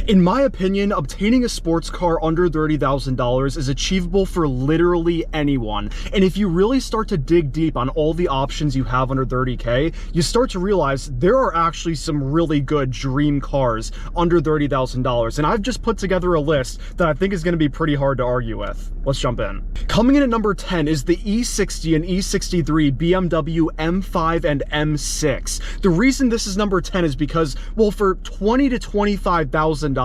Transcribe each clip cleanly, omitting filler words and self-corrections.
In my opinion, obtaining a sports car under $30,000 is achievable for literally anyone. And if you really start to dig deep on all the options you have under $30K, you start to realize there are actually some really good dream cars under $30,000. And I've just put together a list that I think is going to be pretty hard to argue with. Let's jump in. Coming in at number 10 is the E60 and E63 BMW M5 and M6. The reason this is number 10 is because, well, for $20,000 to $25,000,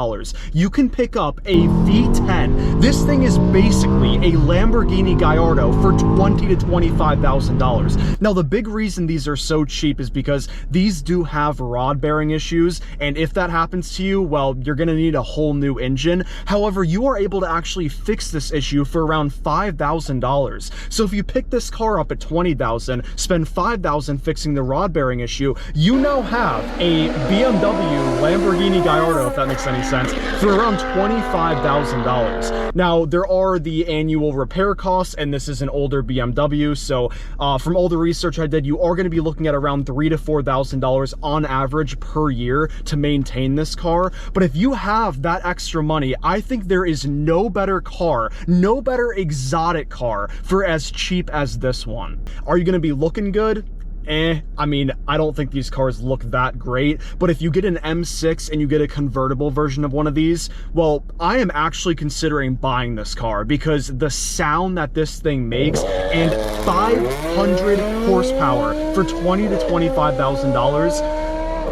you can pick up a V10. This thing is basically a Lamborghini Gallardo for $20,000 to $25,000. Now, the big reason these are so cheap is because these do have rod bearing issues, and if that happens to you, well, you're gonna need a whole new engine. However, you are able to actually fix this issue for around $5,000. So if you pick this car up at $20,000, spend $5,000 fixing the rod bearing issue, you now have a BMW Lamborghini Gallardo, if that makes any sense, for around $25,000. Now, there are the annual repair costs, and this is an older BMW, so from all the research I did, you are going to be looking at around $3,000 to $4,000 on average per year to maintain this car. But if you have that extra money, I think there is no better car, no better exotic car for as cheap as this one. Are you going to be looking good? I mean, I don't think these cars look that great, but if you get an M6 and you get a convertible version of one of these, well, I am actually considering buying this car because the sound that this thing makes, and 500 horsepower for $20,000 to $25,000,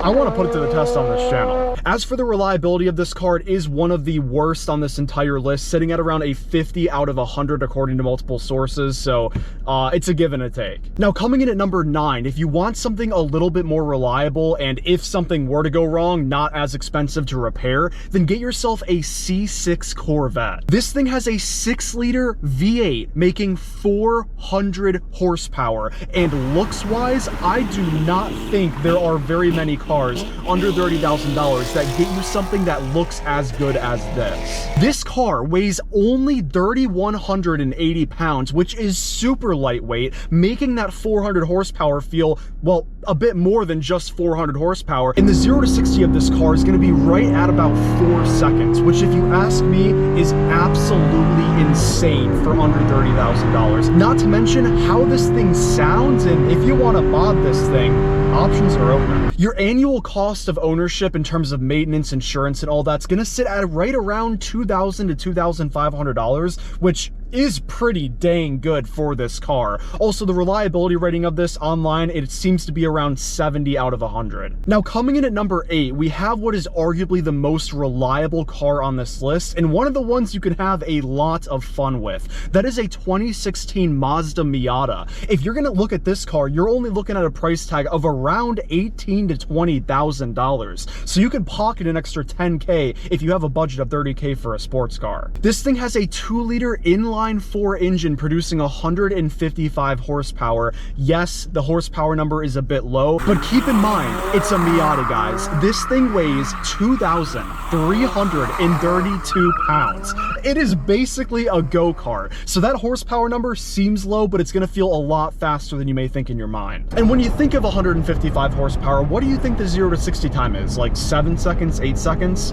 I want to put it to the test on this channel. As for the reliability of this car, it is one of the worst on this entire list, sitting at around a 50 out of 100 according to multiple sources, so it's a give and a take. Now, coming in at number 9, if you want something a little bit more reliable, and if something were to go wrong, not as expensive to repair, then get yourself a C6 Corvette. This thing has a 6-liter V8 making 400 horsepower, and looks-wise, I do not think there are very many cars under $30,000 that get you something that looks as good as this. This car weighs only 3,180 pounds, which is super lightweight, making that 400 horsepower feel, well, a bit more than just 400 horsepower. And the 0 to 60 of this car is going to be right at about 4 seconds, which, if you ask me, is absolutely insane for under $30,000. Not to mention how this thing sounds, and if you want to mod this thing, options are open. Your annual cost of ownership in terms of maintenance, insurance, and all that's going to sit at right around $2,000 to $2,500, which is pretty dang good for this car. Also, the reliability rating of this online, it seems to be around 70 out of 100. Now, coming in at number 8, we have what is arguably the most reliable car on this list, and one of the ones you can have a lot of fun with. That is a 2016 Mazda Miata. If you're gonna look at this car, you're only looking at a price tag of around $18,000 to $20,000. So you can pocket an extra $10K if you have a budget of $30K for a sports car. This thing has a 2-liter inline 4 engine producing 155 horsepower. Yes, the horsepower number is a bit low, but keep in mind, it's a Miata, guys. This thing weighs 2,332 pounds. It is basically a go-kart. So that horsepower number seems low, but it's gonna feel a lot faster than you may think in your mind. And when you think of 155 horsepower, what do you think the 0 to 60 time is? Like 7 seconds, 8 seconds?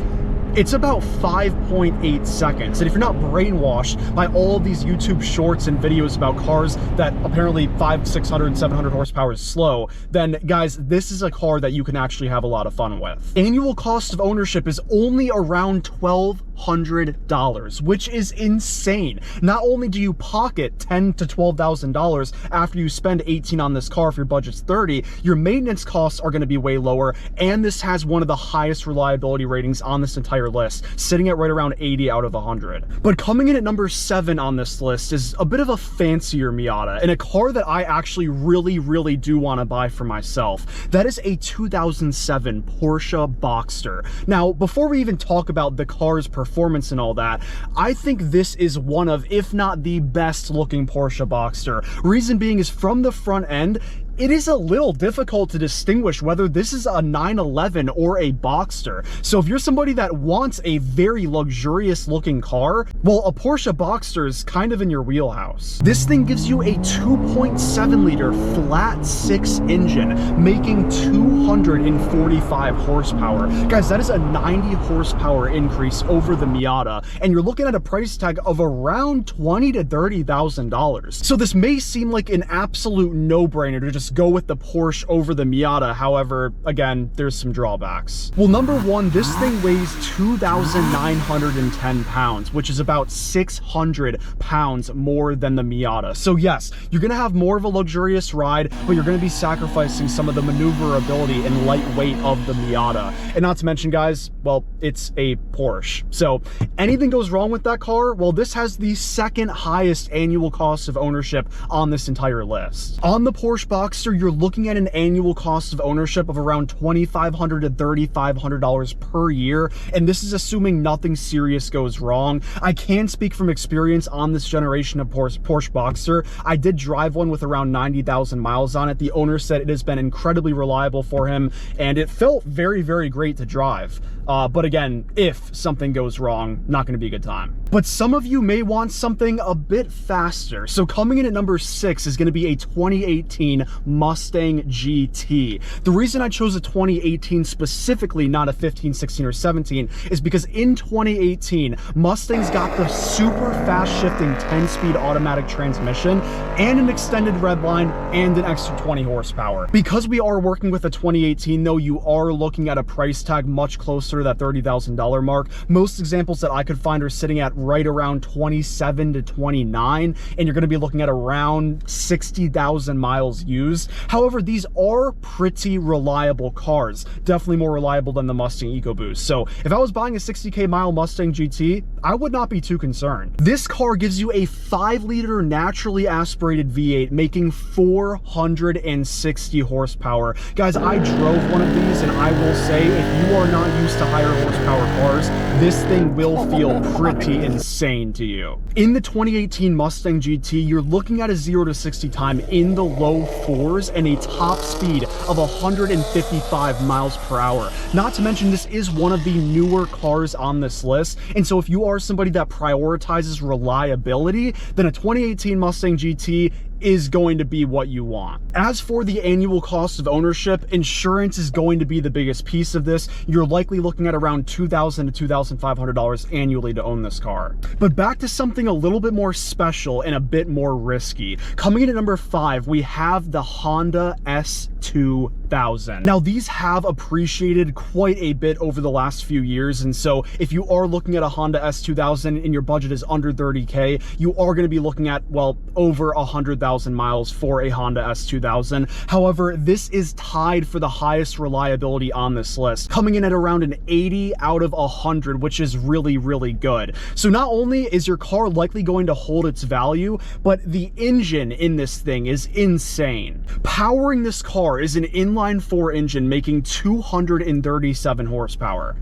It's about 5.8 seconds. And if you're not brainwashed by all of these YouTube shorts and videos about cars that apparently 500, 600, and 700 horsepower is slow, then guys, this is a car that you can actually have a lot of fun with. Annual cost of ownership is only around $1,200, which is insane. Not only do you pocket $10,000 to $12,000 after you spend $18,000 on this car if your budget's $30,000, your maintenance costs are going to be way lower, and this has one of the highest reliability ratings on this entire list, sitting at right around 80 out of 100. But coming in at number 7 on this list is a bit of a fancier Miata, and a car that I actually really do want to buy for myself. That is a 2007 Porsche Boxster. Now, before we even talk about the car's performance and all that, I think this is one of, if not the best looking Porsche Boxster. Reason being is, from the front end, it is a little difficult to distinguish whether this is a 911 or a Boxster. So if you're somebody that wants a very luxurious looking car, well, a Porsche Boxster is kind of in your wheelhouse. This thing gives you a 2.7 liter flat 6 engine, making 245 horsepower. Guys, that is a 90 horsepower increase over the Miata, and you're looking at a price tag of around $20,000 to $30,000. So this may seem like an absolute no-brainer to just go with the Porsche over the Miata. However, again, there's some drawbacks. Well, number one, this thing weighs 2,910 pounds, which is about 600 pounds more than the Miata. So yes, you're gonna have more of a luxurious ride, but you're gonna be sacrificing some of the maneuverability and lightweight of the Miata. And not to mention, guys, well, it's a Porsche. So anything goes wrong with that car, well, this has the second highest annual cost of ownership on this entire list. On the Porsche Boxster, you're looking at an annual cost of ownership of around $2,500 to $3,500 per year, and this is assuming nothing serious goes wrong. I can speak from experience on this generation of Porsche Boxster. I did drive one with around 90,000 miles on it. The owner said it has been incredibly reliable for him, and it felt very, very great to drive. But again, if something goes wrong, not going to be a good time. But some of you may want something a bit faster. So coming in at number 6 is going to be a 2018 Mustang GT. The reason I chose a 2018 specifically, not a 15, 16, or 17, is because in 2018, Mustang's got the super fast shifting 10-speed automatic transmission and an extended red line and an extra 20 horsepower. Because we are working with a 2018 though, you are looking at a price tag much closer to that $30,000 mark. Most examples that I could find are sitting at right around 27 to 29, and you're going to be looking at around 60,000 miles used. However, these are pretty reliable cars, definitely more reliable than the Mustang EcoBoost. So if I was buying a 60k mile Mustang GT, I would not be too concerned. This car gives you a 5-liter naturally aspirated V8, making 460 horsepower. Guys, I drove one of these, and I will say, if you are not used to higher horsepower cars, this thing will feel pretty insane to you. In the 2018 Mustang GT, you're looking at a 0 to 60 time in the low 4s and a top speed of 155 miles per hour. Not to mention, this is one of the newer cars on this list, and so if you are somebody that prioritizes reliability, then a 2018 Mustang GT is going to be what you want. As for the annual cost of ownership, insurance is going to be the biggest piece of this. You're likely looking at around $2,000 to $2,500 annually to own this car. But back to something a little bit more special and a bit more risky. Coming in at number 5, we have the Honda S2000. Now, these have appreciated quite a bit over the last few years, and so if you are looking at a Honda S2000 and your budget is under 30k, you are going to be looking at, well, over 100,000 miles for a Honda S2000. However, this is tied for the highest reliability on this list, coming in at around an 80 out of 100, which is really, really good. So not only is your car likely going to hold its value, but the engine in this thing is insane. Powering this car is an inline 4 engine making 237 horsepower.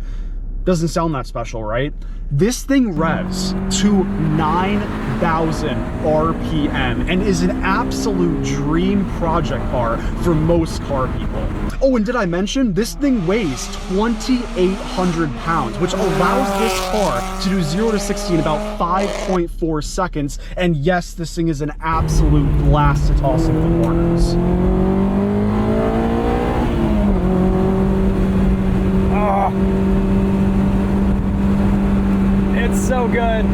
Doesn't sound that special, right? This thing revs to 9,000 RPM and is an absolute dream project car for most car people. Oh, and did I mention, this thing weighs 2,800 pounds, which allows this car to do 0 to 60 in about 5.4 seconds. And yes, this thing is an absolute blast to toss into the corners. It's so good.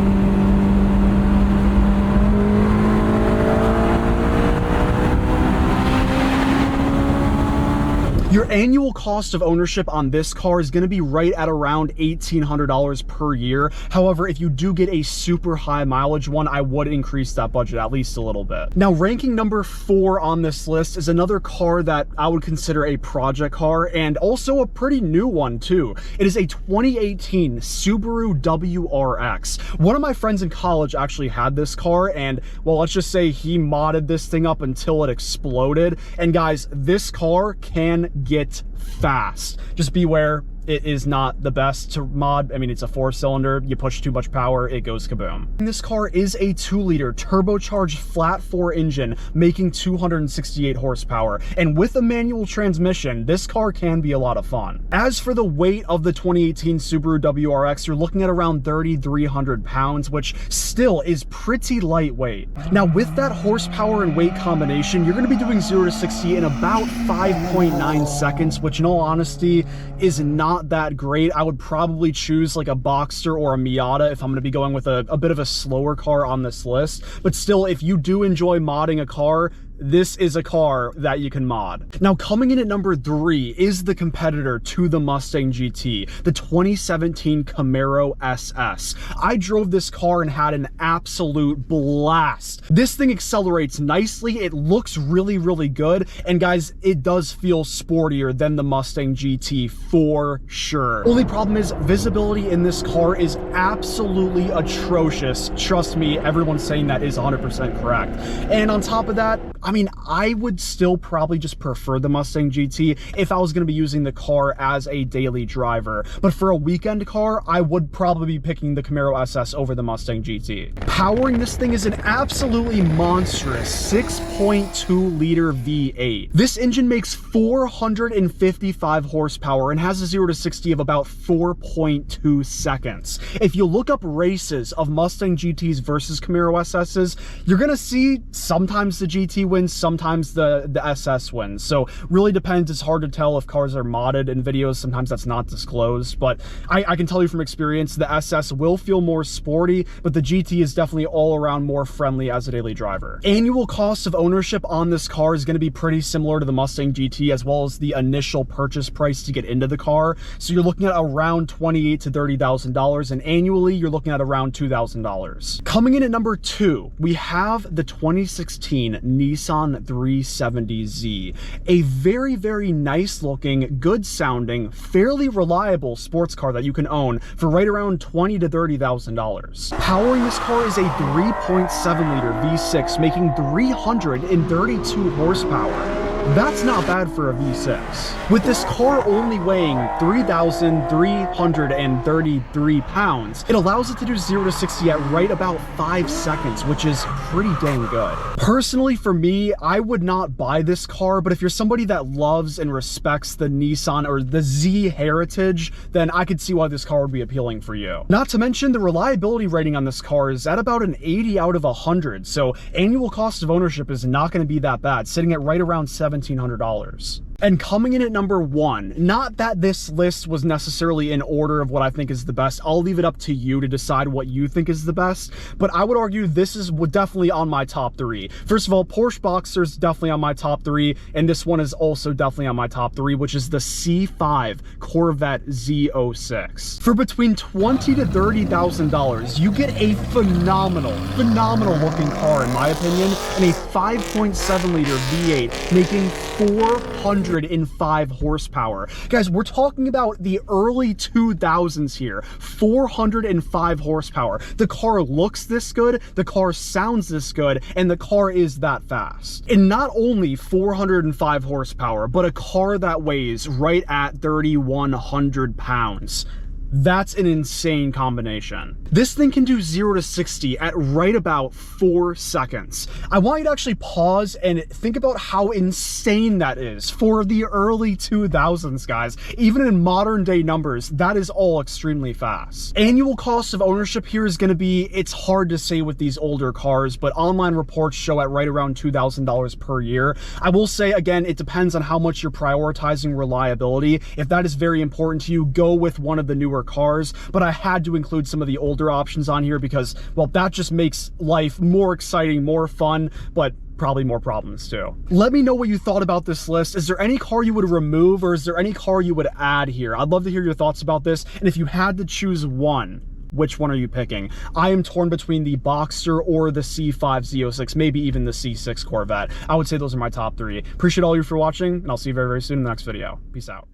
Your annual cost of ownership on this car is going to be right at around $1,800 per year. However, if you do get a super high mileage one, I would increase that budget at least a little bit. Now, ranking number 4 on this list is another car that I would consider a project car, and also a pretty new one too. It is a 2018 Subaru WRX. One of my friends in college actually had this car, and well, let's just say he modded this thing up until it exploded. And guys, this car can get fast. Just beware, it is not the best to mod. I mean, it's a 4-cylinder, you push too much power, it goes kaboom. This car is a 2-liter turbocharged flat 4 engine making 268 horsepower, and with a manual transmission, this car can be a lot of fun. As for the weight of the 2018 Subaru WRX, you're looking at around 3,300 pounds, which still is pretty lightweight. Now, with that horsepower and weight combination, you're going to be doing 0 to 60 in about 5.9 seconds, which in all honesty is not that great. I would probably choose like a Boxster or a Miata if I'm going to be going with a bit of a slower car on this list. But still, if you do enjoy modding a car, this is a car that you can mod. Now, coming in at number 3 is the competitor to the Mustang GT, the 2017 Camaro SS. I drove this car and had an absolute blast. This thing accelerates nicely, it looks really, really good, and guys, it does feel sportier than the Mustang GT for sure. Only problem is visibility in this car is absolutely atrocious. Trust me, everyone's saying that is 100% correct. And on top of that, I mean, I would still probably just prefer the Mustang GT if I was going to be using the car as a daily driver. But for a weekend car, I would probably be picking the Camaro SS over the Mustang GT. Powering this thing is an absolutely monstrous 6.2-liter V8. This engine makes 455 horsepower and has a 0 to 60 of about 4.2 seconds. If you look up races of Mustang GTs versus Camaro SSs, you're going to see sometimes the GT wins, sometimes the SS wins. So really depends. It's hard to tell if cars are modded in videos. Sometimes that's not disclosed, but I can tell you from experience, the SS will feel more sporty, but the GT is definitely all around more friendly as a daily driver. Annual cost of ownership on this car is going to be pretty similar to the Mustang GT, as well as the initial purchase price to get into the car. So you're looking at around $28,000 to $30,000, and annually you're looking at around $2,000. Coming in at number 2, we have the 2016 Nissan 370Z, a very, very nice looking, good sounding, fairly reliable sports car that you can own for right around $20,000 to $30,000. Powering this car is a 3.7-liter V6 making 332 horsepower. That's not bad for a V6. With this car only weighing 3,333 pounds, it allows it to do 0 to 60 at right about 5 seconds, which is pretty dang good. Personally, for me, I would not buy this car, but if you're somebody that loves and respects the Nissan or the Z heritage, then I could see why this car would be appealing for you. Not to mention, the reliability rating on this car is at about an 80 out of 100, so annual cost of ownership is not going to be that bad, sitting at right around $1,700. And coming in at number 1, not that this list was necessarily in order of what I think is the best. I'll leave it up to you to decide what you think is the best, but I would argue this is definitely on my top 3. First of all, Porsche Boxster is definitely on my top 3, and this one is also definitely on my top 3, which is the C5 Corvette Z06. For between $20,000 to $30,000, you get a phenomenal looking car in my opinion, and a 5.7-liter V8 making 405 horsepower. Guys, we're talking about the early 2000s here. 405 horsepower. The car looks this good, the car sounds this good, and the car is that fast. And not only 405 horsepower, but a car that weighs right at 3,100 pounds. That's an insane combination. This thing can do 0 to 60 at right about 4 seconds. I want you to actually pause and think about how insane that is for the early 2000s, guys. Even in modern day numbers, that is all extremely fast. Annual cost of ownership here is going to be, it's hard to say with these older cars, but online reports show at right around $2,000 per year. I will say, again, it depends on how much you're prioritizing reliability. If that is very important to you, go with one of the newer cars, but I had to include some of the older options on here because, well, that just makes life more exciting, more fun, but probably more problems too. Let me know what you thought about this list. Is there any car you would remove, or is there any car you would add here? I'd love to hear your thoughts about this, and if you had to choose one, which one are you picking? I am torn between the Boxster or the C5 Z06, maybe even the C6 Corvette. I would say those are my top 3. Appreciate all of you for watching, and I'll see you very, very soon in the next video. Peace out.